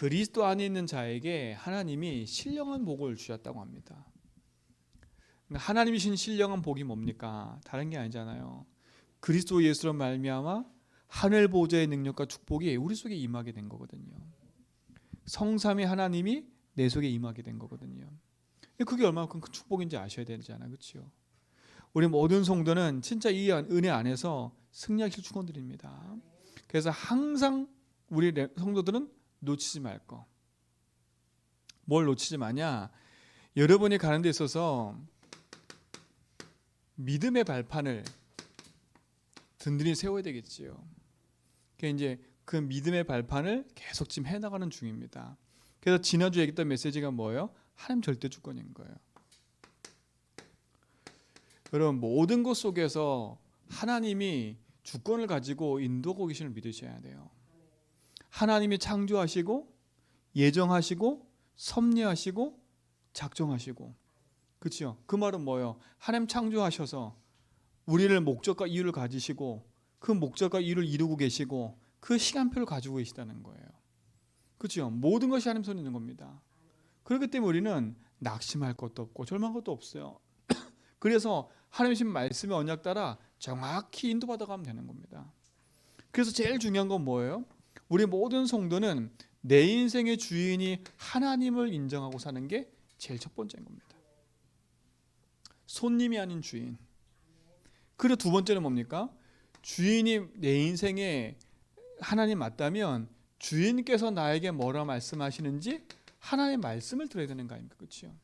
그리스도 안에 있는 자에게 하나님이 신령한 복을 주셨다고 합니다. 하나님이 주신 신령한 복이 뭡니까? 다른 게 아니잖아요. 그리스도 예수로 말미암아 하늘 보좌의 능력과 축복이 우리 속에 임하게 된 거거든요. 성삼위 하나님이 내 속에 임하게 된 거거든요. 그게 얼마나 큰 축복인지 아셔야 되잖아요. 그렇죠? 우리 모든 성도는 진짜 이 은혜 안에서 승리하실 축원드립니다. 그래서 항상 우리 성도들은 놓치지 말 거. 뭘 놓치지 마냐? 여러분이 가는 데 있어서 믿음의 발판을 든든히 세워야 되겠지요. 이제 그 믿음의 발판을 계속 지금 해나가는 중입니다. 그래서 지난주에 얘기했던 메시지가 뭐예요? 하나님 절대 주권인 거예요. 여러분 모든 것 속에서 하나님이 주권을 가지고 인도하고 계시는 믿으셔야 돼요. 하나님이 창조하시고 예정하시고 섭리하시고 작정하시고, 그렇죠? 그 말은 뭐예요? 하나님 창조하셔서 우리를 목적과 이유를 가지시고 그 목적과 이유를 이루고 계시고 그 시간표를 가지고 계시다는 거예요. 그렇죠? 모든 것이 하나님 손에 있는 겁니다. 그렇기 때문에 우리는 낙심할 것도 없고 절망할 것도 없어요. 그래서 하나님 주신 말씀의 언약 따라 정확히 인도받아 가면 되는 겁니다. 그래서 제일 중요한 건 뭐예요? 우리 모든 성도는 내 인생의 주인이 하나님을 인정하고 사는 게 제일 첫 번째인 겁니다. 손님이 아닌 주인. 그리고 두 번째는 뭡니까? 주인이 내 인생에 하나님 맞다면 주인께서 나에게 뭐라 말씀하시는지 하나님의 말씀을 들어야 되는 거 아닙니까? 그렇죠?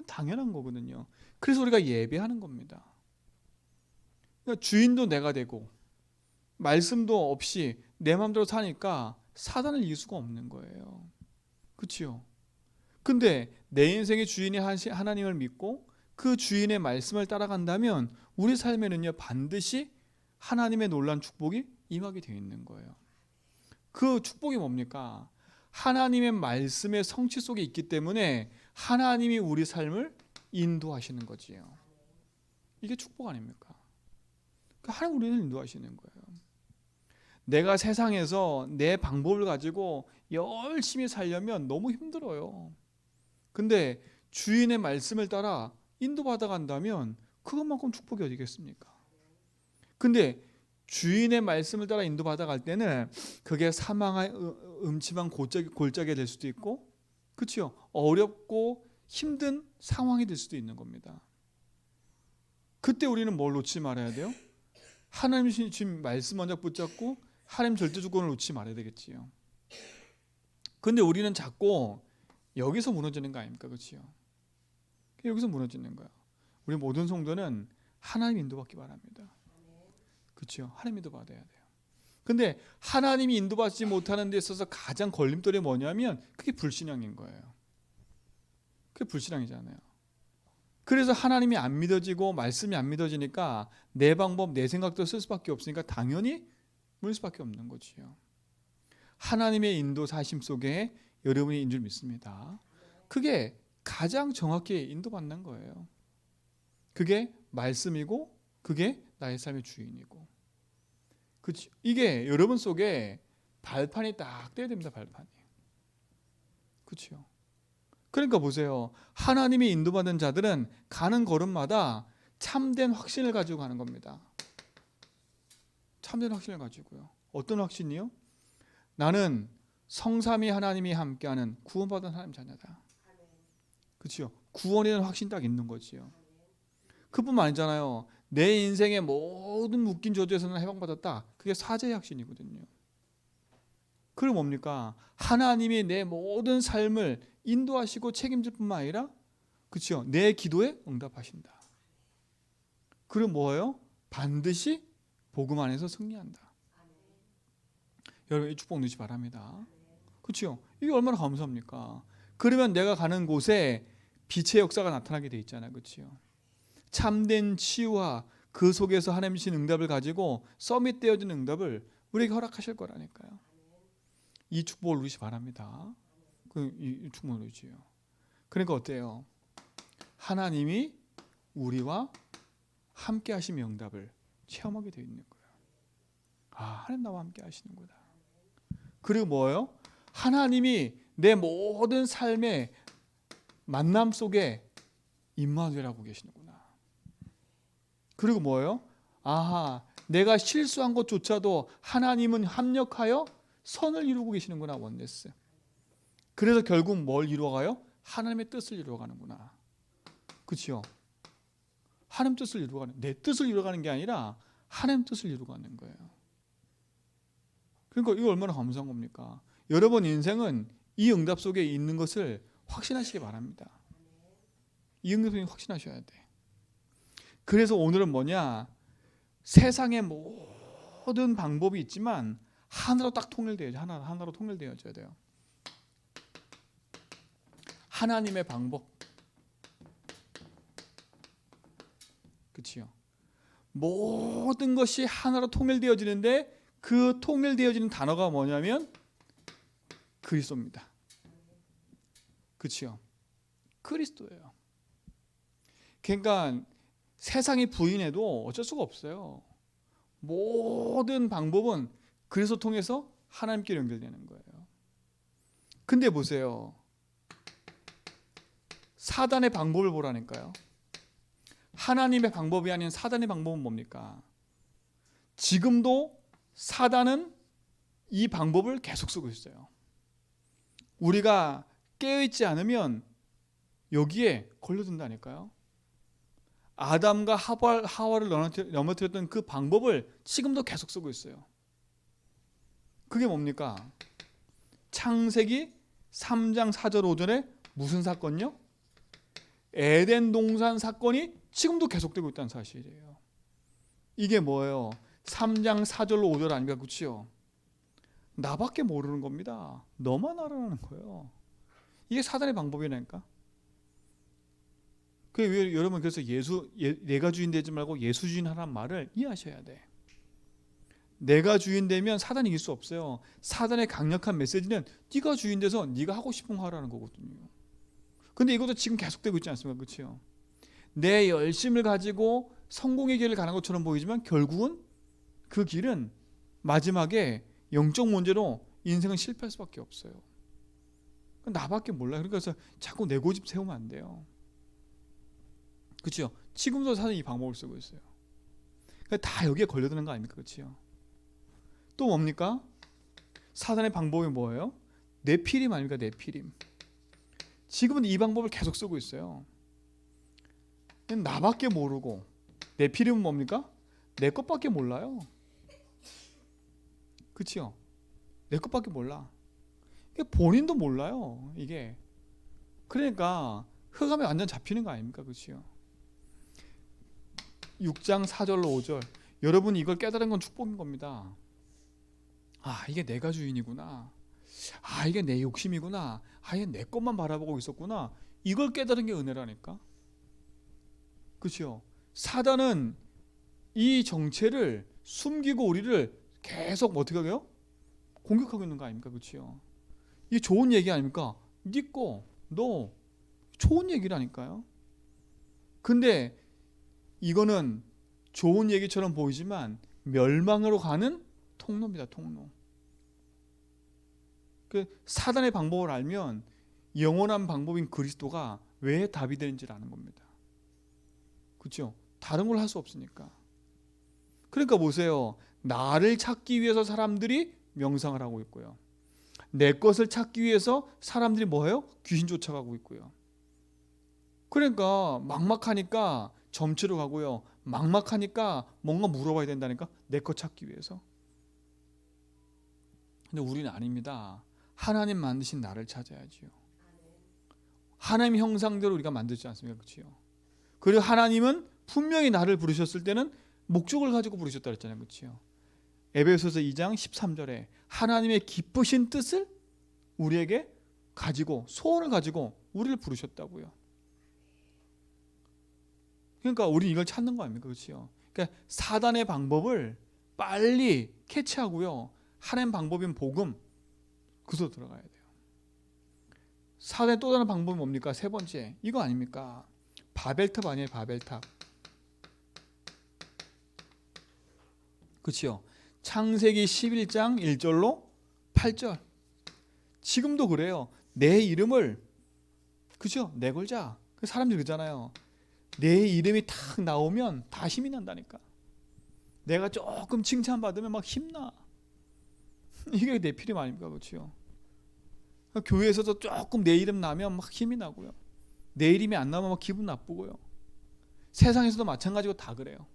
당연한 거거든요. 그래서 우리가 예배하는 겁니다. 그러니까 주인도 내가 되고 말씀도 없이 내 마음대로 사니까 사단을 이길 수가 없는 거예요. 그렇죠? 근데 내 인생의 주인이 하나님을 믿고 그 주인의 말씀을 따라간다면 우리 삶에는요 반드시 하나님의 놀라운 축복이 임하게 되어 있는 거예요. 그 축복이 뭡니까? 하나님의 말씀의 성취 속에 있기 때문에 하나님이 우리 삶을 인도하시는 거지요. 이게 축복 아닙니까? 하나님 우리를 인도하시는 거예요. 내가 세상에서 내 방법을 가지고 열심히 살려면 너무 힘들어요. 근데 주인의 말씀을 따라 인도받아 간다면 그것만큼 축복이 어디겠습니까? 근데 주인의 말씀을 따라 인도받아 갈 때는 그게 사망의 음침한 골짜기가 될 수도 있고, 그렇죠? 어렵고 힘든 상황이 될 수도 있는 겁니다. 그때 우리는 뭘 놓지 말아야 돼요? 하나님 주신 말씀 먼저 붙잡고 하나님 절대 주권을 놓지 말아야 되겠지요. 근데 우리는 자꾸 여기서 무너지는 거 아닙니까? 그렇죠? 여기서 무너지는 거야. 우리 모든 성도는 하나님 인도받기 바랍니다. 그렇죠? 하나님 인도받아야 돼요. 근데 하나님이 인도받지 못하는 데 있어서 가장 걸림돌이 뭐냐면 그게 불신앙인 거예요. 그게 불신앙이잖아요. 그래서 하나님이 안 믿어지고 말씀이 안 믿어지니까 내 방법, 내 생각도 쓸 수밖에 없으니까 당연히 물 수밖에 없는 거지요. 하나님의 인도사심 속에 여러분이 있는 줄 믿습니다. 그게 가장 정확히 인도받는 거예요. 그게 말씀이고 그게 나의 삶의 주인이고. 그치? 이게 여러분 속에 발판이 딱 떼야 됩니다. 발판이. 그렇죠? 그러니까 보세요. 하나님이 인도받은 자들은 가는 걸음마다 참된 확신을 가지고 가는 겁니다. 참된 확신을 가지고요. 어떤 확신이요? 나는 성삼위 하나님이 함께하는 구원받은 하나님 자녀다. 그렇죠? 구원이라는 확신 딱 있는 거지요. 그뿐만 아니잖아요. 내 인생의 모든 묶인 저주에서는 해방받았다. 그게 사제의 확신이거든요. 그럼 뭡니까? 하나님이 내 모든 삶을 인도하시고 책임질 뿐만 아니라, 그렇죠? 내 기도에 응답하신다. 그럼 뭐예요? 반드시 복음 안에서 승리한다. 여러분 이 축복 누리시 바랍니다. 그렇죠? 이게 얼마나 감사합니까? 그러면 내가 가는 곳에 빛의 역사가 나타나게 돼 있잖아요. 그렇죠? 참된 치유와 그 속에서 하나님 주신 응답을 가지고 서밋되어진 응답을 우리에게 허락하실 거라니까요. 이 축복을 누리시 바랍니다. 이 축복을 누리지요. 그러니까 어때요? 하나님이 우리와 함께 하시며 응답을 체험하게 되어 있는 거예요. 아, 하나님 나와 함께 하시는구나. 그리고 뭐예요? 하나님이 내 모든 삶의 만남 속에 임마누엘하고 계시는구나. 그리고 뭐예요? 아하, 내가 실수한 것조차도 하나님은 합력하여 선을 이루고 계시는구나. 원네스. 그래서 결국 뭘 이루어가요? 하나님의 뜻을 이루어가는구나. 그렇죠? 하나님 뜻을 이루어가는, 내 뜻을 이루어가는 게 아니라 하나님 뜻을 이루어가는 거예요. 그러니까 이거 얼마나 감사한 겁니까? 여러분 인생은 이 응답 속에 있는 것을 확신하시기 바랍니다. 이 응답 속에 확신하셔야 돼. 그래서 오늘은 뭐냐? 세상의 모든 방법이 있지만 하나로 딱 통일되어야죠. 하나로 통일되어져야 돼요. 하나님의 방법. 그렇지요. 모든 것이 하나로 통일되어지는데 그 통일되어지는 단어가 뭐냐면 그리스도입니다. 그렇지요. 그리스도예요. 그러니까 세상이 부인해도 어쩔 수가 없어요. 모든 방법은 그리스도 통해서 하나님께 연결되는 거예요. 근데 보세요. 사단의 방법을 보라니까요. 하나님의 방법이 아닌 사단의 방법은 뭡니까? 지금도 사단은 이 방법을 계속 쓰고 있어요. 우리가 깨어있지 않으면 여기에 걸려든다니까요. 아담과 하와를 넘어뜨렸던 그 방법을 지금도 계속 쓰고 있어요. 그게 뭡니까? 창세기 3장 4절 5절에 무슨 사건요? 에덴 동산 사건이 지금도 계속되고 있다는 사실이에요. 이게 뭐예요? 3장 4절로 5절 아닙니까? 그렇죠? 나밖에 모르는 겁니다. 너만 알아는 거예요. 이게 사단의 방법이라니까. 여러분 그래서 내가 주인 되지 말고 예수 주인 하라는 말을 이해하셔야 돼. 내가 주인 되면 사단이 이길 수 없어요. 사단의 강력한 메시지는 네가 주인 돼서 네가 하고 싶은 거 하라는 거거든요. 근데 이것도 지금 계속되고 있지 않습니까? 그렇죠? 내 열심을 가지고 성공의 길을 가는 것처럼 보이지만 결국은 그 길은 마지막에 영적 문제로 인생은 실패할 수밖에 없어요. 나밖에 몰라요. 그래서 자꾸 내 고집 세우면 안 돼요. 그렇죠? 지금도 사단이 이 방법을 쓰고 있어요. 그러니까 다 여기에 걸려드는 거 아닙니까? 그렇죠? 또 뭡니까? 사단의 방법이 뭐예요? 네피림 아닙니까? 네피림. 지금은 이 방법을 계속 쓰고 있어요. 나밖에 모르고. 네피림은 뭡니까? 내 것밖에 몰라요. 그렇죠? 내 것밖에 몰라. 본인도 몰라요. 이게. 그러니까 흑암에 완전 잡히는 거 아닙니까? 그렇죠? 6장 4절로 5절. 여러분이 이걸 깨달은 건 축복인 겁니다. 아, 이게 내가 주인이구나. 아, 이게 내 욕심이구나. 아, 이게 내 것만 바라보고 있었구나. 이걸 깨달은 게 은혜라니까. 그렇죠? 사단은 이 정체를 숨기고 우리를 계속 어떻게 하게요? 공격하고 있는 거 아닙니까? 그렇죠? 이게 좋은 얘기 아닙니까? 네 거, 너 좋은 얘기라니까요. 근데 이거는 좋은 얘기처럼 보이지만 멸망으로 가는 통로입니다. 통로. 그 사단의 방법을 알면 영원한 방법인 그리스도가 왜 답이 되는지를 아는 겁니다. 그렇죠? 다른 걸 할 수 없으니까. 그러니까 보세요. 나를 찾기 위해서 사람들이 명상을 하고 있고요. 내 것을 찾기 위해서 사람들이 뭐해요? 귀신 쫓아가고 있고요. 그러니까 막막하니까 점치러 가고요. 막막하니까 뭔가 물어봐야 된다니까. 내 것 찾기 위해서. 근데 우리는 아닙니다. 하나님 만드신 나를 찾아야지요. 하나님 형상대로 우리가 만들지 않습니까? 그렇죠? 그리고 하나님은 분명히 나를 부르셨을 때는 목적을 가지고 부르셨다 그랬잖아요. 그렇죠? 에베소서 2장 13절에 하나님의 기쁘신 뜻을 우리에게 가지고 소원을 가지고 우리를 부르셨다고요. 그러니까 우리 이걸 찾는 거 아닙니까? 그렇죠? 그러니까 사단의 방법을 빨리 캐치하고요. 하나님 방법인 복음 그것으로 들어가야 돼요. 사단의 또 다른 방법이 뭡니까? 세 번째 이거 아닙니까? 바벨탑 아니에요? 바벨탑. 그렇죠? 창세기 11장 1절로 8절. 지금도 그래요. 내 이름을 그죠? 내걸자. 사람들이 그러잖아요. 내 이름이 탁 나오면 다 힘이 난다니까. 내가 조금 칭찬받으면 막 힘나. 이게 내 필요 아닙니까? 그렇죠? 교회에서도 조금 내 이름 나면 막 힘이 나고요. 내 이름이 안 나오면 막 기분 나쁘고요. 세상에서도 마찬가지고 다 그래요.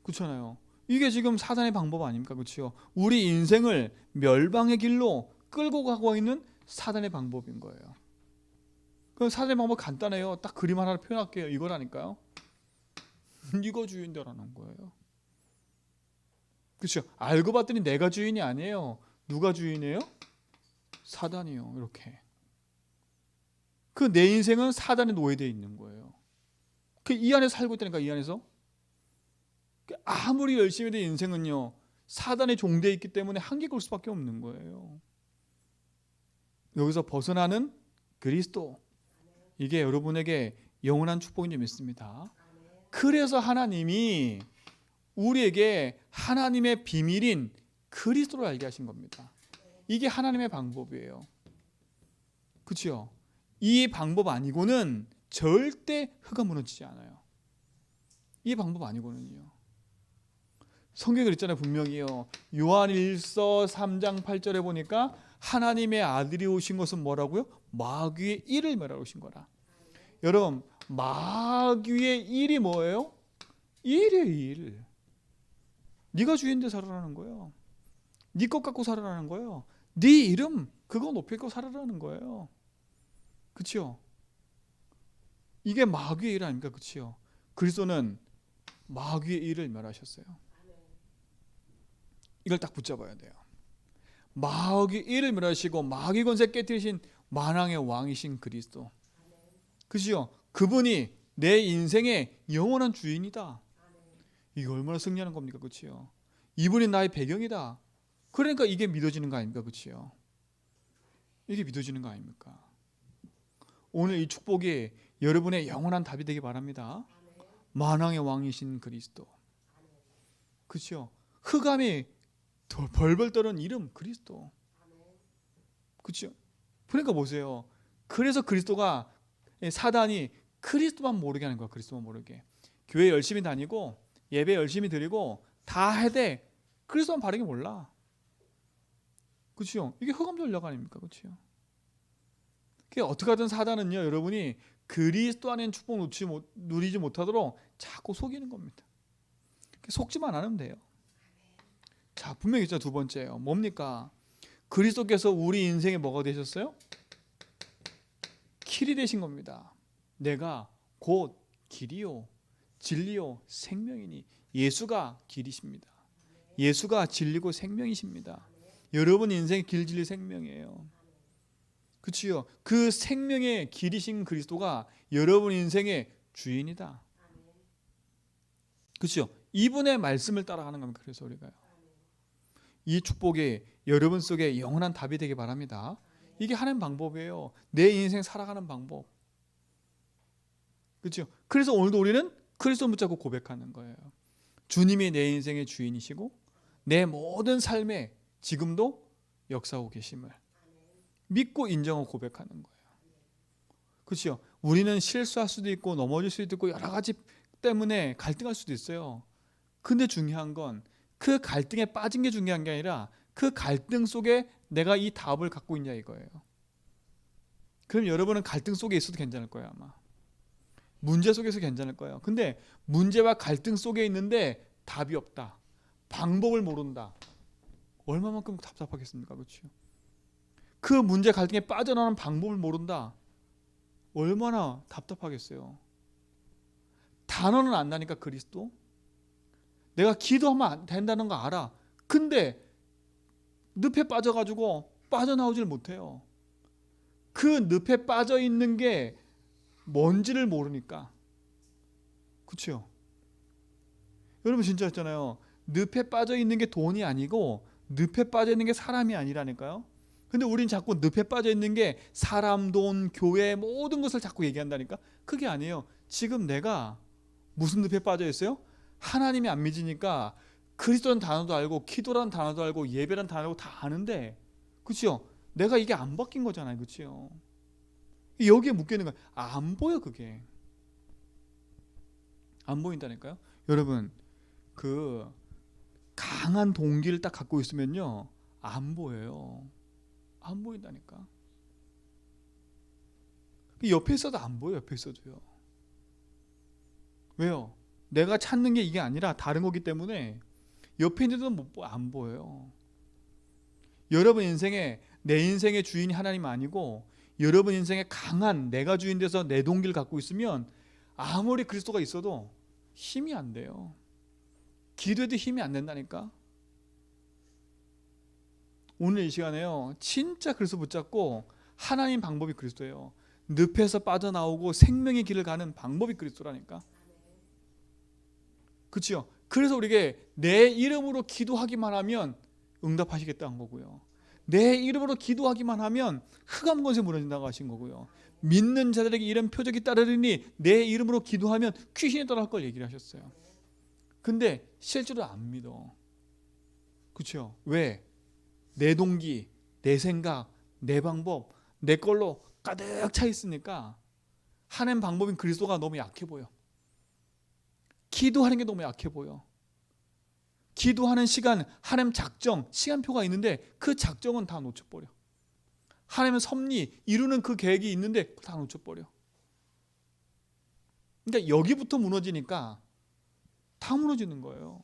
그렇잖아요. 이게 지금 사단의 방법 아닙니까? 그렇죠? 우리 인생을 멸망의 길로 끌고 가고 있는 사단의 방법인 거예요. 그 사단의 방법 간단해요. 딱 그림 하나로 표현할게요. 이거라니까요. 네가 주인이라는 거예요. 그렇죠? 알고 봤더니 내가 주인이 아니에요. 누가 주인이에요? 사단이요. 이렇게. 그 내 인생은 사단에 노예되어 있는 거예요. 그 이 안에서 살고 있다니까. 이 안에서. 아무리 열심히 된 인생은요, 사단의 종되어 있기 때문에 한계 걸 수밖에 없는 거예요. 여기서 벗어나는 그리스도, 이게 여러분에게 영원한 축복인 줄 믿습니다. 그래서 하나님이 우리에게 하나님의 비밀인 그리스도를 알게 하신 겁니다. 이게 하나님의 방법이에요. 그렇죠? 이 방법 아니고는 절대 흙가 무너지지 않아요. 이 방법 아니고는요. 성경에 그랬잖아요. 분명히요. 요한일서 3장 8절에 보니까 하나님의 아들이 오신 것은 뭐라고요? 마귀의 일을 멸하러 오신 거라. 여러분, 마귀의 일이 뭐예요? 일이에요. 일. 네가 주인데 살아라는 거예요. 네 것 갖고 살아라는 거예요. 네 이름 그거 높이고 살아라는 거예요. 그렇죠? 이게 마귀의 일 아닙니까? 그렇죠? 그리스도는 마귀의 일을 멸하셨어요. 이걸 딱 붙잡아야 돼요. 마귀의 일을 멸하시고 마귀 권세 깨뜨리신 만왕의 왕이신 그리스도. 그죠? 그분이 내 인생의 영원한 주인이다. 이게 얼마나 승리하는 겁니까? 그렇죠? 이분이 나의 배경이다. 그러니까 이게 믿어지는 거 아닙니까? 그렇죠? 이게 믿어지는 거 아닙니까? 오늘 이 축복이 여러분의 영원한 답이 되기 바랍니다. 만왕의 왕이신 그리스도. 그렇죠? 흑암이 벌벌 떠는 이름 그리스도. 그렇죠? 그러니까 보세요. 그래서 그리스도가 사단이 그리스도만 모르게 하는 거야. 그리스도만 모르게. 교회 열심히 다니고 예배 열심히 드리고 다 해대 그리스도만 바르게 몰라. 그렇죠? 이게 흑암 전략 아닙니까? 그렇죠? 어떻게 하든 사단은요, 여러분이 그리스도 안에 축복 누리지 못하도록 자꾸 속이는 겁니다. 속지만 않으면 돼요. 자, 분명히 있죠. 두 번째요. 뭡니까? 그리스도께서 우리 인생에 뭐가 되셨어요? 길이 되신 겁니다. 내가 곧 길이요 진리요 생명이니. 예수가 길이십니다. 예수가 진리고 생명이십니다. 여러분 인생의 길, 진리, 생명이에요. 그렇지요? 그 생명의 길이신 그리스도가 여러분 인생의 주인이다. 그렇죠? 이분의 말씀을 따라가는 겁니다. 그래서 우리가요. 이 축복이 여러분 속에 영원한 답이 되기 바랍니다. 이게 하나님 방법이에요. 내 인생 살아가는 방법. 그렇죠? 그래서 오늘도 우리는 그리스도 붙잡고 고백하는 거예요. 주님이 내 인생의 주인이시고 내 모든 삶에 지금도 역사하고 계심을 믿고 인정하고 고백하는 거예요. 그렇죠? 우리는 실수할 수도 있고 넘어질 수도 있고 여러 가지 때문에 갈등할 수도 있어요. 근데 중요한 건 그 갈등에 빠진 게 중요한 게 아니라 그 갈등 속에 내가 이 답을 갖고 있냐 이거예요. 그럼 여러분은 갈등 속에 있어도 괜찮을 거예요. 아마 문제 속에서 괜찮을 거예요. 근데 문제와 갈등 속에 있는데 답이 없다, 방법을 모른다, 얼마만큼 답답하겠습니까? 그렇죠? 그 문제 갈등에 빠져나오는 방법을 모른다, 얼마나 답답하겠어요. 단어는 안다니까. 그리스도. 내가 기도하면 안 된다는 거 알아. 근데 늪에 빠져가지고 빠져나오질 못해요. 그 늪에 빠져 있는 게 뭔지를 모르니까. 그렇죠? 여러분 진짜 했잖아요. 늪에 빠져 있는 게 돈이 아니고 늪에 빠져 있는 게 사람이 아니라니까요. 근데 우린 자꾸 늪에 빠져 있는 게 사람, 돈, 교회 모든 것을 자꾸 얘기한다니까. 그게 아니에요. 지금 내가 무슨 늪에 빠져 있어요? 하나님이 안 믿으니까 그리스도라는 단어도 알고 기도라는 단어도 알고 예배라는 단어도 다 아는데, 그렇죠? 내가 이게 안 바뀐 거잖아요. 그렇죠? 여기에 묶여 있는 거야. 안 보여 그게. 안 보인다니까요. 여러분 그 강한 동기를 딱 갖고 있으면요 안 보여요. 안 보인다니까. 옆에 있어도 안 보여. 옆에 있어도요. 왜요? 내가 찾는 게 이게 아니라 다른 거기 때문에 옆에 있는데도 안 보여요. 여러분 인생에 내 인생의 주인이 하나님 아니고 여러분 인생에 강한 내가 주인 돼서 내 동기를 갖고 있으면 아무리 그리스도가 있어도 힘이 안 돼요. 기도해도 힘이 안 된다니까. 오늘 이 시간에요 진짜 그리스도 붙잡고 하나님 방법이 그리스도예요. 늪에서 빠져나오고 생명의 길을 가는 방법이 그리스도라니까. 그렇죠? 그래서 우리에게 내 이름으로 기도하기만 하면 응답하시겠다는 거고요. 내 이름으로 기도하기만 하면 흑암 권세 무너진다고 하신 거고요. 믿는 자들에게 이런 표적이 따르리니 내 이름으로 기도하면 귀신이 떠날 걸 얘기를 하셨어요. 근데 실제로 안 믿어. 그렇죠? 왜? 내 동기, 내 생각, 내 방법, 내 걸로 가득 차 있으니까 하는 방법인 그리스도가 너무 약해 보여. 기도하는 게 너무 약해 보여. 기도하는 시간, 하나님 작정, 시간표가 있는데 그 작정은 다 놓쳐버려. 하나님의 섭리, 이루는 그 계획이 있는데 다 놓쳐버려. 그러니까 여기부터 무너지니까 다 무너지는 거예요.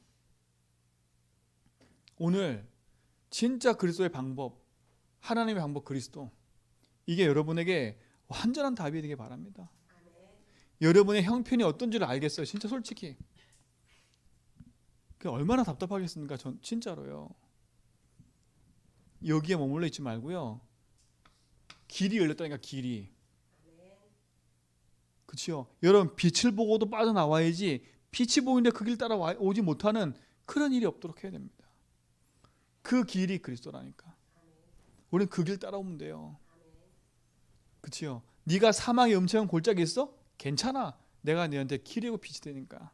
오늘 진짜 그리스도의 방법, 하나님의 방법 그리스도, 이게 여러분에게 완전한 답이 되길 바랍니다. 여러분의 형편이 어떤 줄 알겠어요. 진짜 솔직히. 얼마나 답답하겠습니까? 전 진짜로요. 여기에 머물러 있지 말고요. 길이 열렸다니까 길이. 그렇죠? 여러분 빛을 보고도 빠져나와야지 빛이 보이는데 그 길 따라 오지 못하는 그런 일이 없도록 해야 됩니다. 그 길이 그리스도라니까. 우리는 그 길 따라오면 돼요. 그렇죠? 네가 사망의 음침한 골짜기 있어? 괜찮아. 내가 너한테 길이고 빛이 되니까.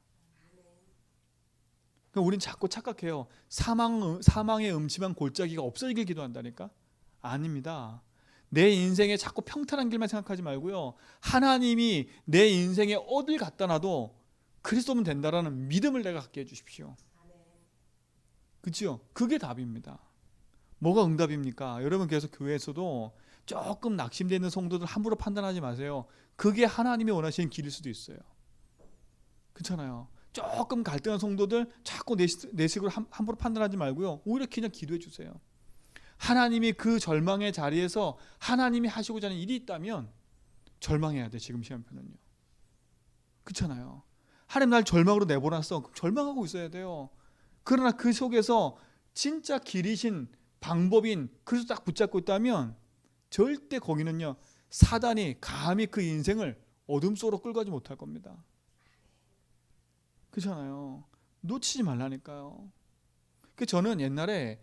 우린 자꾸 착각해요. 사망의 음침한 골짜기가 없어지길 기도한다니까? 아닙니다. 내 인생에 자꾸 평탄한 길만 생각하지 말고요. 하나님이 내 인생에 어딜 갖다 놔도 그리스도면 된다라는 믿음을 내가 갖게 해주십시오. 그렇죠? 그게 답입니다. 뭐가 응답입니까? 여러분 그래서 교회에서도 조금 낙심되어 있는 성도들 함부로 판단하지 마세요. 그게 하나님이 원하시는 길일 수도 있어요. 그렇잖아요. 조금 갈등한 성도들 자꾸 내 식으로 함부로 판단하지 말고요. 오히려 그냥 기도해 주세요. 하나님이 그 절망의 자리에서 하나님이 하시고자 하는 일이 있다면 절망해야 돼. 지금 시간표는요. 그렇잖아요. 하나님 날 절망으로 내보냈어. 그럼 절망하고 있어야 돼요. 그러나 그 속에서 진짜 길이신 방법인 그리스도 딱 붙잡고 있다면 절대 거기는요 사단이 감히 그 인생을 어둠 속으로 끌고 가지 못할 겁니다. 그렇잖아요. 놓치지 말라니까요. 저는 옛날에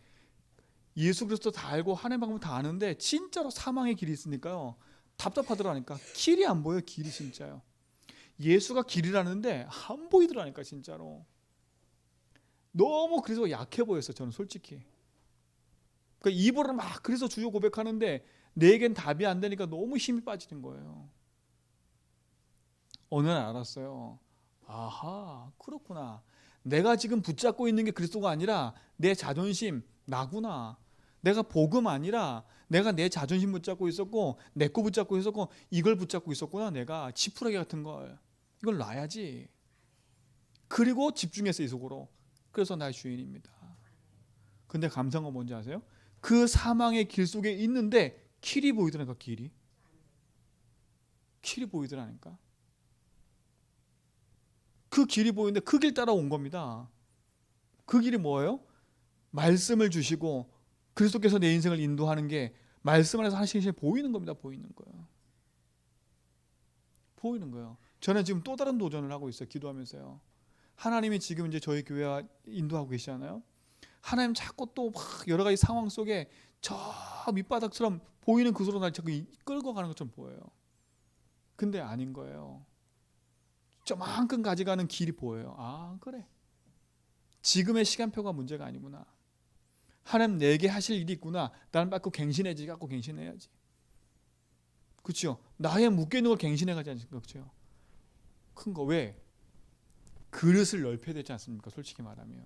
예수 그리스도 다 알고 하나님 방법 다 아는데 진짜로 사망의 길이 있으니까요 답답하더라니까. 길이 안 보여. 길이 진짜요. 예수가 길이라는데 안 보이더라니까 진짜로. 너무 그래서 약해 보였어요. 저는 솔직히. 그러니까 입으로 막 그래서 주여 고백하는데 내겐 답이 안 되니까 너무 힘이 빠지는 거예요. 어느 날 알았어요. 아하, 그렇구나. 내가 지금 붙잡고 있는 게 그리스도가 아니라 내 자존심, 나구나. 내가 복음 아니라 내가 내 자존심 붙잡고 있었고 내 거 붙잡고 있었고 이걸 붙잡고 있었구나. 내가 지푸라기 같은 걸. 이걸 놔야지. 그리고 집중해서 이 속으로. 그래서 나의 주인입니다. 근데 감사한 건 뭔지 아세요? 그 사망의 길 속에 있는데 길이 보이더라니까. 길이 보이더라니까. 그 길이 보이는데 그 길 따라온 겁니다. 그 길이 뭐예요? 말씀을 주시고 그리스도께서 내 인생을 인도하는 게 말씀 안에서 하나씩 보이는 겁니다. 보이는 거예요. 보이는 거예요. 저는 지금 또 다른 도전을 하고 있어요. 기도하면서요. 하나님이 지금 이제 저희 교회와 인도하고 계시잖아요. 하나님 자꾸 또 막 여러 가지 상황 속에 저 밑바닥처럼 보이는 그소로 날 자꾸 끌고 가는 것처럼 보여요. 근데 아닌 거예요. 저만큼 가져가는 길이 보여요. 아, 그래. 지금의 시간표가 문제가 아니구나. 하나님 내게 하실 일이 있구나. 나는 갖고 갱신해야지. 갖고 갱신해야지. 그렇죠? 나의 묶여있는 걸 갱신해 가지 않습니까? 그렇죠? 큰 거 왜? 그릇을 넓혀야 되지 않습니까? 솔직히 말하면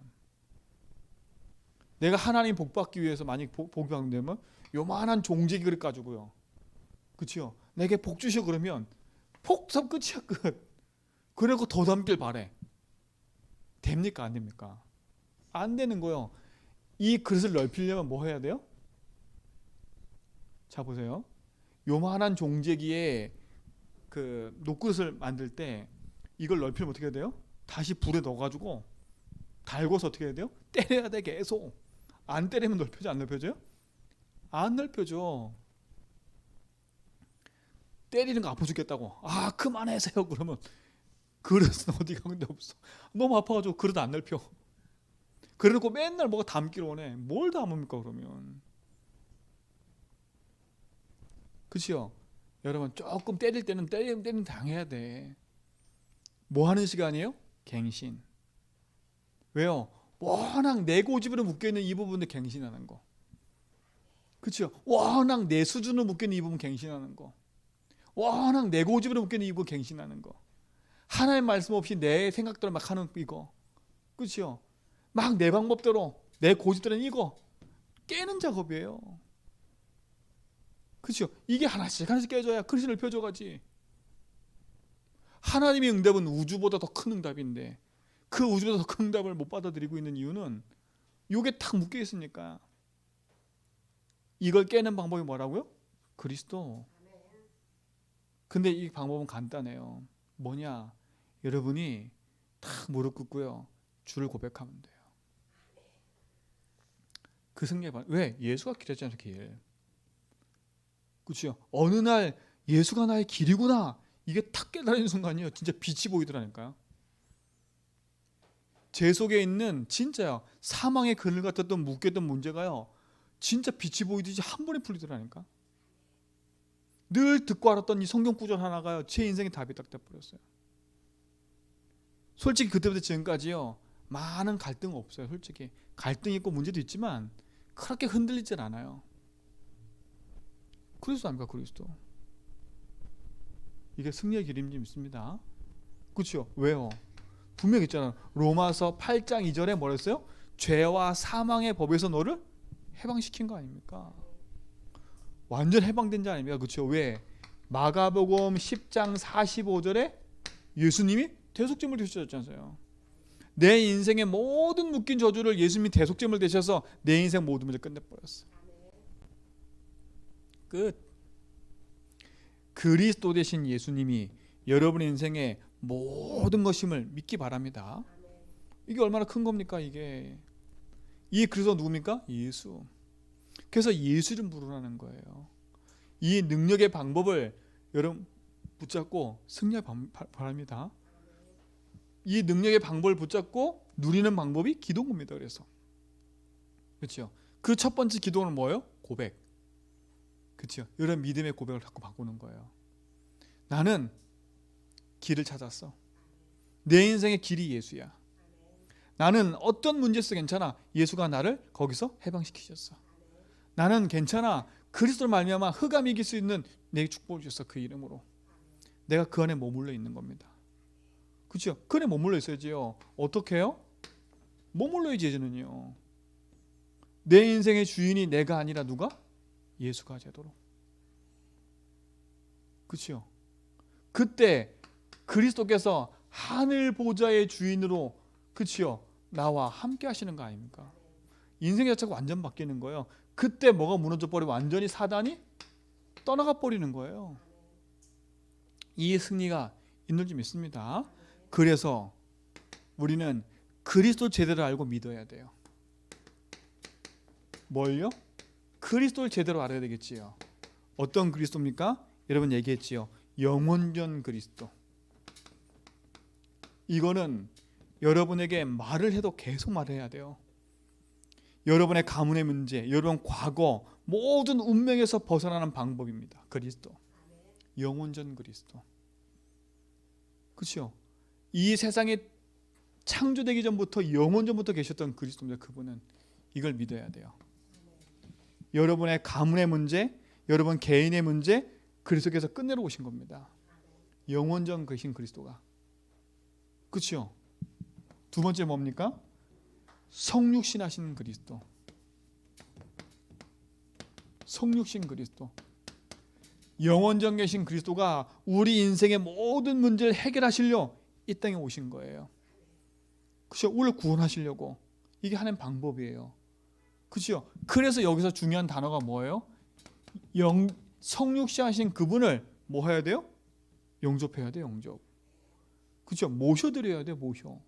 내가 하나님 복 받기 위해서 만약 복이 받는다면 요만한 종지 그릇 가지고요. 그렇죠? 내게 복 주셔 그러면 폭섭 끝이야 끝. 그리고 더 담길 바래. 됩니까? 안 됩니까? 안 되는 거요. 이 그릇을 넓히려면 뭐 해야 돼요? 자 보세요. 요만한 종재기에 그 녹그릇을 만들 때 이걸 넓히면 어떻게 해야 돼요? 다시 불에 넣어가지고 달궈서 어떻게 해야 돼요? 때려야 돼 계속. 안 때리면 넓혀져 안 넓혀져요? 안 넓혀져. 때리는 거 아파 죽겠다고. 아 그만하세요. 그러면 그릇은 어디 가는데 없어. 너무 아파가지고 그릇 안 넓혀. 그래놓고 맨날 뭐가 담기로 원해. 뭘 담습니까 그러면. 그치요? 여러분 조금 때릴 때는 때리면 당해야 돼. 뭐 하는 시간이에요? 갱신. 왜요? 워낙 내 고집으로 묶여있는 이 부분을 갱신하는 거. 그치요? 워낙 내 수준으로 묶여있는 이 부분 갱신하는 거. 워낙 내 고집으로 묶여있는 이 부분 갱신하는 거. 하나의 말씀 없이 내 생각대로 막 하는 이거. 그치요? 막 내 방법대로 내 고집대로 이거 깨는 작업이에요. 그렇죠? 이게 하나씩 하나씩 깨져야 그릇을 펴줘가지. 하나님의 응답은 우주보다 더 큰 응답인데 그 우주보다 더 큰 응답을 못 받아들이고 있는 이유는 이게 탁 묶여 있으니까. 이걸 깨는 방법이 뭐라고요? 그리스도. 근데 이 방법은 간단해요. 뭐냐? 여러분이 탁 무릎 꿇고요. 주를 고백하면 돼요. 그 승리의 방. 왜? 예수가 길했잖아요, 길. 그렇죠? 어느 날 예수가 나의 길이구나. 이게 탁 깨달은 순간이요. 진짜 빛이 보이더라니까요. 제 속에 있는 진짜요. 사망의 그늘 같았던 묶였던 문제가요. 진짜 빛이 보이듯이 한 번에 풀리더라니까. 늘 듣고 알았던 이 성경 구절 하나가요. 제 인생의 답이 딱 돼버렸어요. 솔직히 그때부터 지금까지요. 많은 갈등 없어요. 솔직히. 갈등 있고 문제도 있지만 그렇게 흔들리질 않아요. 그리스도 아닙니까? 그리스도. 이게 승리의 길임이 있습니다. 그렇죠? 왜요? 분명히 있잖아요. 로마서 8장 2절에 뭐랬어요? 죄와 사망의 법에서 너를 해방시킨 거 아닙니까? 완전 해방된 자 아닙니까? 그렇죠? 왜? 마가복음 10장 45절에 예수님이 대속제물 되셨잖아요. 내 인생의 모든 묶인 저주를 예수님이 대속제물 되셔서 내 인생 모든 문제 끝내버렸어요. 끝. 그리스도 되신 예수님이 여러분의 인생의 모든 것임을 믿기 바랍니다. 이게 얼마나 큰 겁니까 이게. 이 그리스도 누굽니까? 예수. 그래서 예수를 부르라는 거예요. 이 능력의 방법을 여러분 붙잡고 승리할 바랍니다. 이 능력의 방법을 붙잡고 누리는 방법이 기도인 겁니다. 그래서 그렇죠. 그 첫 번째 기도는 뭐예요? 고백. 그렇죠. 이런 믿음의 고백을 자꾸 바꾸는 거예요. 나는 길을 찾았어. 내 인생의 길이 예수야. 나는 어떤 문제 있어 괜찮아. 예수가 나를 거기서 해방시키셨어. 나는 괜찮아. 그리스도를 말미암아 흑암이 이길 수 있는 내게 축복을 주셨어. 그 이름으로. 내가 그 안에 머물러 있는 겁니다. 그렇죠? 그 안에 머물러 있어야지요. 어떻게 해요? 머물러야지 이제는요. 내 인생의 주인이 내가 아니라 누가? 예수가 되도록. 그렇죠? 그때 그리스도께서 하늘 보좌의 주인으로 그렇죠? 나와 함께 하시는 거 아닙니까? 인생 자체가 완전 바뀌는 거예요. 그때 뭐가 무너져 버리고 완전히 사단이 떠나가 버리는 거예요. 이 승리가 있는 줄 믿습니다. 그래서 우리는 그리스도를 제대로 알고 믿어야 돼요. 뭘요? 그리스도를 제대로 알아야 되겠지요. 어떤 그리스도입니까? 여러분 얘기했지요. 영원전 그리스도. 이거는 여러분에게 말을 해도 계속 말해야 돼요. 여러분의 가문의 문제, 여러분 과거 모든 운명에서 벗어나는 방법입니다. 그리스도. 영원전 그리스도. 그렇죠? 이 세상에 창조되기 전부터 영원전부터 계셨던 그리스도입니다. 그분은. 이걸 믿어야 돼요. 여러분의 가문의 문제, 여러분 개인의 문제 그리스도께서 끝내러 오신 겁니다. 영원전 계신 그리스도가. 그렇죠? 두 번째 뭡니까? 성육신 하신 그리스도. 성육신 그리스도. 영원전 계신 그리스도가 우리 인생의 모든 문제를 해결하시려 이 땅에 오신 거예요. 그렇죠? 우리를 구원하시려고. 이게 하나님 방법이에요. 그렇죠? 그래서 여기서 중요한 단어가 뭐예요? 성육신 하신 그분을 뭐 해야 돼요? 영접해야 돼요. 영접. 그렇죠? 모셔드려야 돼요. 모셔.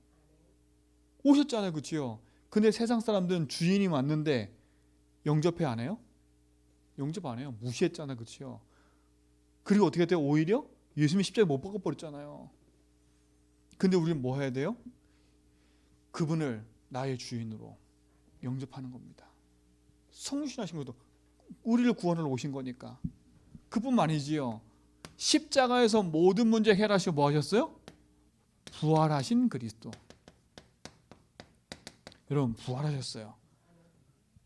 오셨잖아요. 그렇죠? 근데 세상 사람들은 주인이 왔는데 영접해 안 해요? 영접 안 해요. 무시했잖아요. 그렇죠? 그리고 어떻게 돼요? 오히려 예수님이 십자가에 못 박아버렸잖아요. 근데 우리는 뭐 해야 돼요? 그분을 나의 주인으로 영접하는 겁니다. 성육신하신 것도 우리를 구원하러 오신 거니까. 그뿐만 아니지요. 십자가에서 모든 문제 해결하시고 뭐 하셨어요? 부활하신 그리스도. 여러분 부활하셨어요.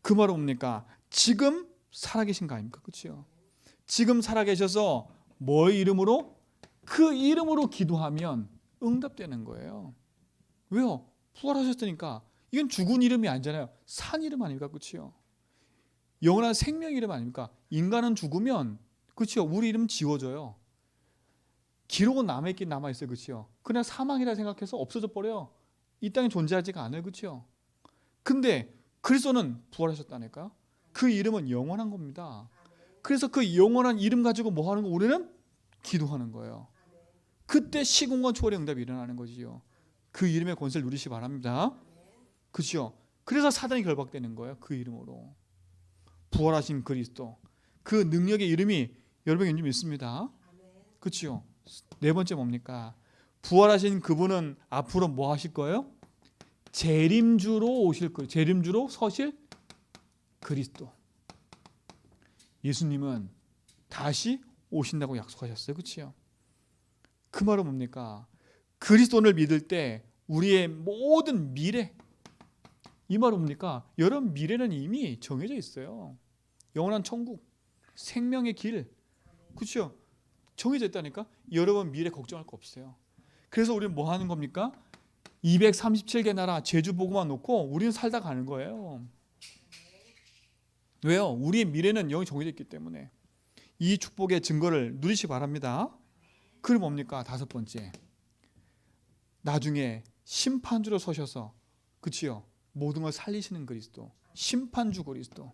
그 말은 뭡니까? 지금 살아계신 거 아닙니까? 그렇죠? 지금 살아계셔서 뭐의 이름으로? 그 이름으로 기도하면 응답되는 거예요. 왜요? 부활하셨으니까. 이건 죽은 이름이 아니잖아요. 산 이름 아닙니까? 그렇죠? 영원한 생명 이름 아닙니까? 인간은 죽으면 그렇죠? 우리 이름 지워져요. 기록은 남아있긴 남아있어요. 그렇죠? 그냥 사망이라 생각해서 없어져 버려요. 이 땅에 존재하지가 않아요. 그렇죠? 근데 그리스도는 부활하셨다니까요. 그 이름은 영원한 겁니다. 그래서 그 영원한 이름 가지고 뭐 하는 거? 우리는 기도하는 거예요. 그때 시공간 초월의 응답이 일어나는 거지요. 그 이름의 권세를 누리시기 바랍니다. 그렇죠? 그래서 사단이 결박되는 거예요. 그 이름으로. 부활하신 그리스도. 그 능력의 이름이 여러분이 왠지 믿습니다. 그렇죠? 네 번째 뭡니까? 부활하신 그분은 앞으로 뭐 하실 거예요? 재림주로 오실 거예요. 재림주로 서실 그리스도. 예수님은 다시 오신다고 약속하셨어요. 그렇죠? 그 말은 뭡니까? 그리스도를 믿을 때 우리의 모든 미래, 이 말은 뭡니까? 여러분 미래는 이미 정해져 있어요. 영원한 천국, 생명의 길, 그렇죠? 정해져 있다니까. 여러분 미래 걱정할 거 없어요. 그래서 우리는 뭐 하는 겁니까? 237개 나라 제주 보고만 놓고 우리는 살다 가는 거예요. 왜요? 우리의 미래는 영이 정해져 있기 때문에. 이 축복의 증거를 누리시기 바랍니다. 그럼 뭡니까? 다섯 번째, 나중에 심판주로 서셔서, 그치요? 모든 걸 살리시는 그리스도, 심판주 그리스도.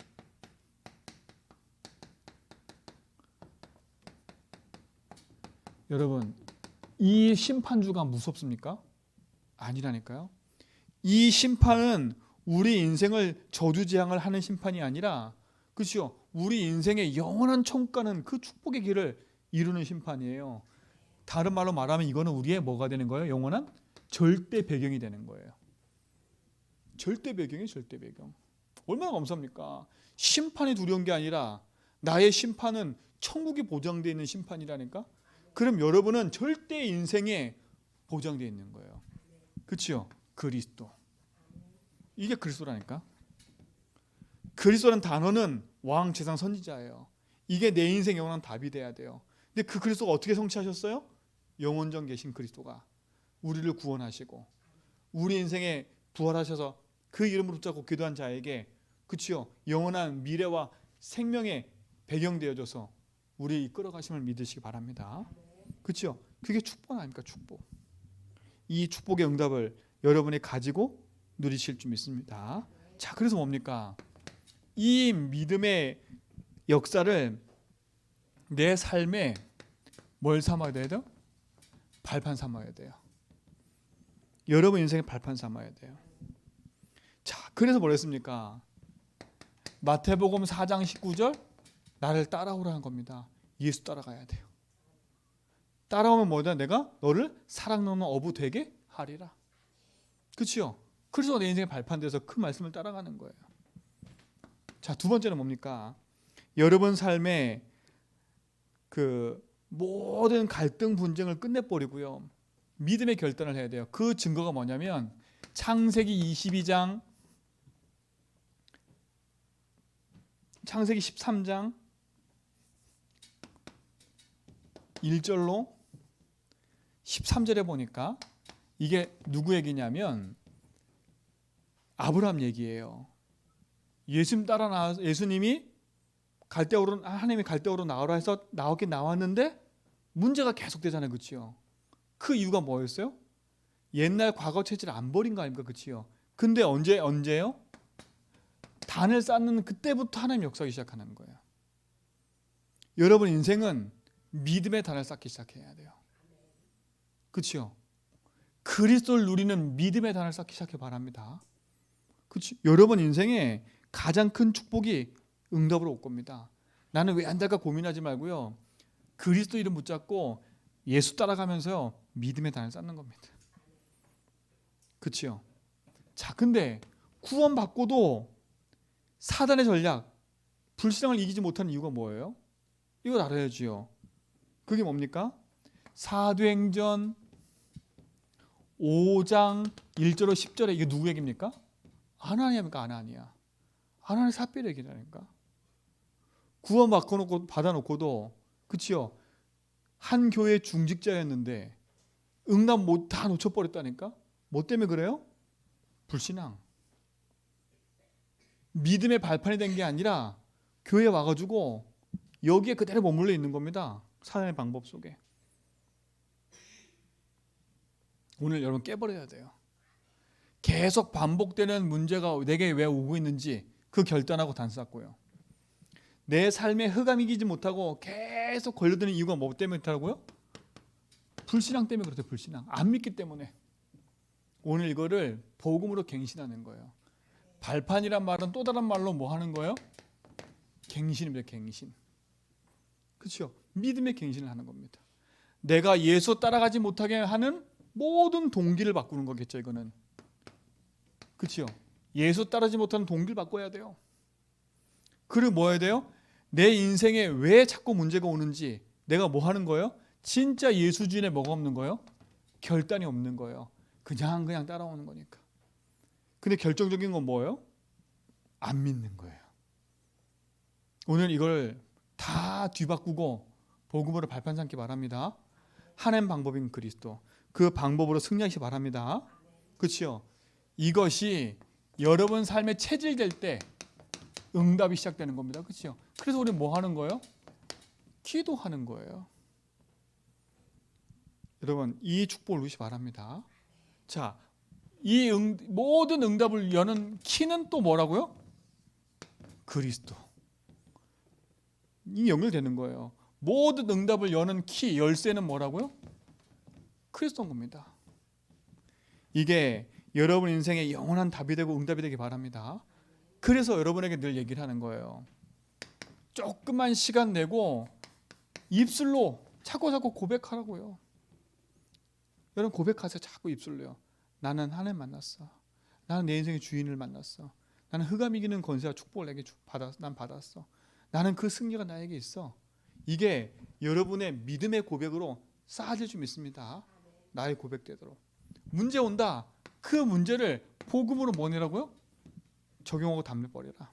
여러분, 이 심판주가 무섭습니까? 아니라니까요. 이 심판은 우리 인생을 저주지향을 하는 심판이 아니라, 그렇죠? 우리 인생의 영원한 천국 가는 그 축복의 길을 이루는 심판이에요. 다른 말로 말하면 이거는 우리의 뭐가 되는 거예요? 영원한 절대 배경이 되는 거예요. 절대 배경이 절대 배경. 얼마나 감사합니까? 심판이 두려운 게 아니라 나의 심판은 천국이 보장되어 있는 심판이라니까. 그럼 여러분은 절대 인생에 보장되어 있는 거예요. 그렇죠? 그리스도. 이게 그리스도라니까. 그리스도라는 단어는 왕, 제상, 선지자예요. 이게 내 인생 영원한 답이 돼야 돼요. 근데 그 그리스도가 어떻게 성취하셨어요? 영원전 계신 그리스도가 우리를 구원하시고 우리 인생에 부활하셔서 그 이름으로 붙잡고 기도한 자에게, 그치요, 영원한 미래와 생명의 배경 되어줘서 우리 이끌어 가심을 믿으시기 바랍니다. 그치요? 그게 축복 아닙니까? 축복. 이 축복의 응답을 여러분이 가지고 누리실 줄 믿습니다. 자, 그래서 뭡니까? 이 믿음의 역사를 내 삶에 뭘 삼아야 돼요? 발판 삼아야 돼요. 여러분 인생의 발판 삼아야 돼요. 자, 그래서 뭐랬습니까? 마태복음 4장 19절, 나를 따라오라는 겁니다. 예수 따라가야 돼요. 따라오면 뭐다? 내가 너를 사랑 넘는 어부 되게 하리라. 그렇죠? 그래서 내 인생의 발판 돼서 그 말씀을 따라가는 거예요. 자, 두 번째는 뭡니까? 여러분 삶에 그 모든 갈등 분쟁을 끝내버리고요, 믿음의 결단을 해야 돼요. 그 증거가 뭐냐면 창세기 창세기 13장 1절로 13절에 보니까 이게 누구 얘기냐면 아브라함 얘기예요. 예수님 따라 나와서 예수님이 갈대오로 하나님이 갈대오로 나오라 해서 나오긴 나왔는데 문제가 계속되잖아요. 그렇죠? 그 이유가 뭐였어요? 옛날 과거 체질을 안 버린 거 아닙니까? 그렇죠? 근데 언제요? 단을 쌓는 그때부터 하나님 역사하기 시작하는 거예요. 여러분 인생은 믿음의 단을 쌓기 시작해야 돼요. 그렇죠? 그리스도를 누리는 믿음의 단을 쌓기 시작해 바랍니다. 그렇죠? 여러분 인생에 가장 큰 축복이 응답으로 올 겁니다. 나는 왜 안 될까 고민하지 말고요. 그리스도 이름 붙잡고 예수 따라가면서요. 믿음의 단을 쌓는 겁니다. 그렇죠? 자, 근데 구원받고도 사단의 전략, 불신앙을 이기지 못하는 이유가 뭐예요? 이걸 알아야지요. 그게 뭡니까? 사도행전 5장 1절로 10절에 이게 누구 얘기입니까? 아나니아입니까? 아나니아 삽비의 얘기라니까. 구원 받아놓고도 그치요? 한 교회 중직자였는데 응답 다 놓쳐버렸다니까. 뭐 때문에 그래요? 불신앙. 믿음의 발판이 된 게 아니라 교회에 와가지고 여기에 그대로 머물러 있는 겁니다. 사단의 방법 속에. 오늘 여러분 깨버려야 돼요. 계속 반복되는 문제가 내게 왜 오고 있는지 그 결단하고 단쌌고요. 내 삶에 흑암 이기지 못하고 계속 걸려드는 이유가 뭐 때문에 그렇다고요? 불신앙 때문에 그렇대요. 불신앙. 안 믿기 때문에. 오늘 이거를 복음으로 갱신하는 거예요. 발판이란 말은 또 다른 말로 뭐 하는 거예요? 갱신입니다. 갱신. 그렇죠? 믿음의 갱신을 하는 겁니다. 내가 예수 따라가지 못하게 하는 모든 동기를 바꾸는 거겠죠. 이거는. 그렇죠? 예수 따르지 못하는 동기를 바꿔야 돼요. 그리고 뭐 해야 돼요? 내 인생에 왜 자꾸 문제가 오는지 내가 뭐 하는 거예요? 진짜 예수주의에 뭐가 없는 거예요? 결단이 없는 거예요. 그냥 따라오는 거니까. 근데 결정적인 건 뭐예요? 안 믿는 거예요. 오늘 이걸 다 뒤바꾸고 복음으로 발판 삼기 바랍니다. 하나님 방법인 그리스도. 그 방법으로 승리하시기 바랍니다. 그렇죠? 이것이 여러분 삶에 체질될 때 응답이 시작되는 겁니다. 그렇죠? 그래서 우리 뭐 하는 거예요? 기도하는 거예요. 여러분 이 축복을 누리시기 바랍니다. 자, 이 모든 응답을 여는 키는 또 뭐라고요? 그리스도. 이 연결되는 거예요. 모든 응답을 여는 키, 열쇠는 뭐라고요? 그리스도인 겁니다. 이게 여러분 인생의 영원한 답이 되고 응답이 되기 바랍니다. 그래서 여러분에게 늘 얘기를 하는 거예요. 조금만 시간 내고 입술로 자꾸 고백하라고요. 여러분 고백하세요. 자꾸 입술로요. 나는 하나님 만났어. 나는 내 인생의 주인을 만났어. 나는 흑암 이기는 권세와 축복을 내게 난 받았어. 나는 그 승리가 나에게 있어. 이게 여러분의 믿음의 고백으로 쌓아질 줄 믿습니다. 나의 고백되도록. 문제 온다. 그 문제를 복음으로 뭐냐라고요? 적용하고 담내버려라.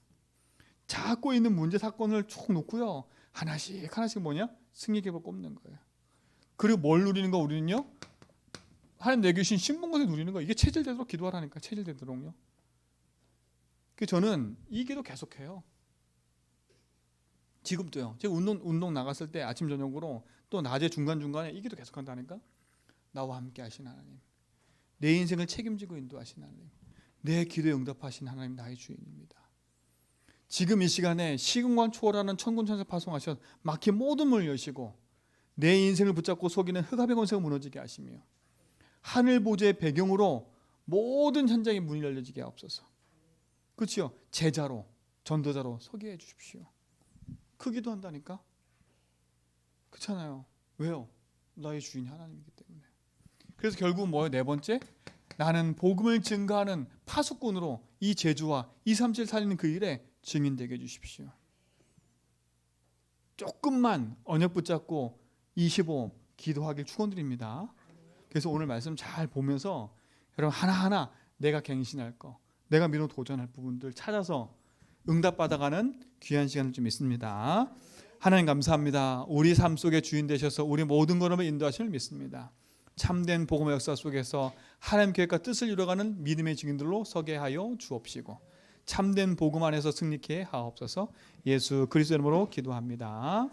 잡고 있는 문제 사건을 쭉 놓고요. 하나씩 뭐냐? 승리 계획을 꼽는 거예요. 그리고 뭘 누리는 거 우리는요? 하나님 내게 주신 신분권을 누리는 거. 이게 체질되도록 기도하라니까. 체질되도록요. 그래서 저는 이 기도 계속해요. 지금도요. 제가 운동 나갔을 때 아침 저녁으로 또 낮에 중간중간에 이 기도 계속한다니까. 나와 함께 하신 하나님. 내 인생을 책임지고 인도하신 하나님. 내 기도에 응답하신 하나님 나의 주인입니다. 지금 이 시간에 시공간 초월하는 천군천사 파송하셔서 막힌 모든 문을 여시고 내 인생을 붙잡고 속이는 흑암의 권세가 무너지게 하시며 하늘 보좌의 배경으로 모든 현장의 문이 열려지게 하옵소서. 그렇죠? 제자로 전도자로 서게 해 주십시오. 그 기도한다니까. 그렇잖아요. 왜요? 나의 주인이 하나님이기 때문에. 그래서 결국 뭐예요? 네 번째, 나는 복음을 증거하는 파수꾼으로 이 제주와 237 살리는 그 일에 증인되게 해주십시오. 조금만 언약 붙잡고 25 기도하길 축원드립니다. 그래서 오늘 말씀 잘 보면서 여러분 하나하나 내가 갱신할 거, 내가 미뤄 도전할 부분들 찾아서 응답받아가는 귀한 시간을 좀 있습니다. 하나님 감사합니다. 우리 삶 속에 주인 되셔서 우리 모든 걸음을 인도하심을 믿습니다. 참된 복음의 역사 속에서 하나님 계획과 뜻을 이루어가는 믿음의 증인들로 서게 하여 주옵시고 참된 복음 안에서 승리케 하옵소서. 예수 그리스도 이름으로 기도합니다.